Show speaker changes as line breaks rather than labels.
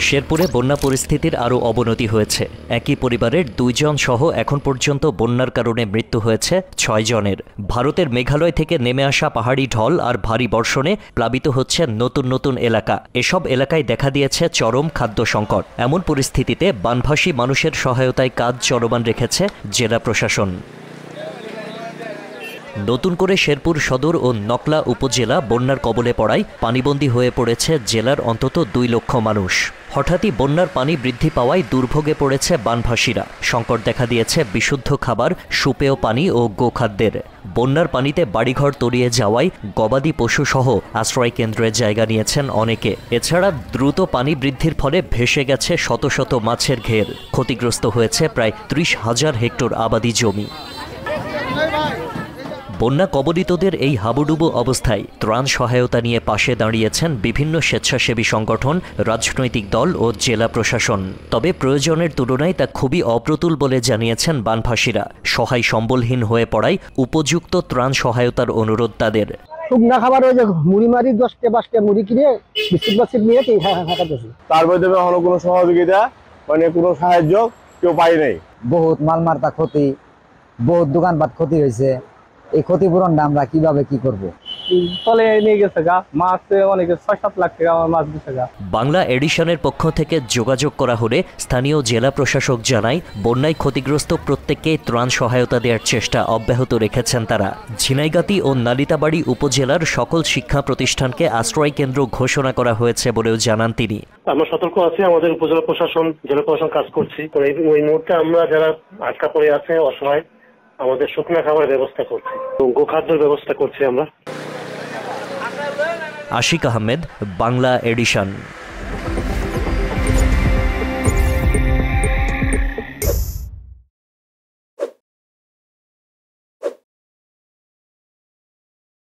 শেরপুরে বন্যা পরিস্থিতির আরও অবনতি হয়েছে। একই পরিবারের 2 জন সহ এখন পর্যন্ত বন্যার কারণে মৃত্যু হয়েছে 6 জনের। ভারতের মেঘালয় থেকে নেমে আসা পাহাড়ি ঢল আর ভারী বর্ষণে প্লাবিত হচ্ছে নতুন নতুন এলাকা। এসব এলাকায় দেখা দিয়েছে চরম খাদ্য সংকট। এমন পরিস্থিতিতে বানভাসী মানুষের সহায়তায় কাজ চলমান রেখেছে জেলা প্রশাসন। নতুন করে শেরপুর সদর ও নকলা উপজেলা বন্যার কবলে পড়ায় পানিবন্দী হয়ে পড়েছে জেলার অন্তত 2 লক্ষ মানুষ। হঠাৎই বন্যার পানি বৃদ্ধি পাওয়ায় দুর্ভোগে পড়েছে বানভাসীরা। সংকট দেখা দিয়েছে বিশুদ্ধ খাবার, সুপেয় পানি ও গোখাদ্যের। বন্যার পানিতে বাড়িঘর তলিয়ে যাওয়ায় গবাদি পশুসহ আশ্রয়কেন্দ্রে জায়গা নিয়েছেন অনেকে। এছাড়া দ্রুত পানি বৃদ্ধির ফলে ভেসে গেছে শত শত মাছের ঘের। ক্ষতিগ্রস্ত হয়েছে প্রায় 30,000 হেক্টর আবাদি জমি। বন্যা কবলিতদের এই হাবুডুবু অবস্থায় ত্রাণ সহায়তা নিয়ে পাশে দাঁড়িয়েছেন বিভিন্ন স্বেচ্ছাসেবী সংগঠন, রাজনৈতিক দল ও জেলা প্রশাসন। তবে প্রয়োজনের তুলনায় তা খুবই অপ্রতুল বলে জানিয়েছেন বানভাসীরা। সহায় সম্বলহীন হয়ে পড়ায় উপযুক্ত ত্রাণ সহায়তার অনুরোধ তাদের।
শুকনা খাবার ওই যে মুড়ি মারি 10টা মুড়ি কিনে বিস্কুট বাস্কুট নিয়ে খাওয়াতেছি।
তার মধ্যে হলো কোনো সহযোগিতা মানে কোনো সাহায্য কেউ পাই নাই।
বহুত মাল মার্তা ক্ষতি, বহুত দোকানপাট ক্ষতি হয়েছে। এই ক্ষতিপূরণটা আমরা কিভাবে কি করব?
তলে নিয়ে গেছে গা মাছ, অনেকে 6-7 লাখ টাকা আমার মাছ দিছে গা।
বাংলা এডিশনের পক্ষ থেকে যোগাযোগ করা হলে স্থানীয় জেলা প্রশাসক জানায়, বন্যায় ক্ষতিগ্রস্ত প্রত্যেককে ত্রাণ সহায়তা দেওয়ার চেষ্টা অব্যাহত রেখেছেন তারা। ঝিনাইগাতি ও নালিতাবাড়ি উপজেলার সকল শিক্ষা প্রতিষ্ঠানকে আশ্রয় কেন্দ্র ঘোষণা করা হয়েছে বলেও জানান তিনি।
আমরা সতর্ক আছি, আমাদের উপজেলা প্রশাসন, জেলা প্রশাসন কাজ করছি। ওই মুহূর্তে আমরা যারা আটকা পড়ে আছে অসহায়, আমাদের শুকনা খাবারের ব্যবস্থা করছি, গোখাদ্যের ব্যবস্থা করছি আমরা।
আশিক আহমেদ, বাংলা এডিশন।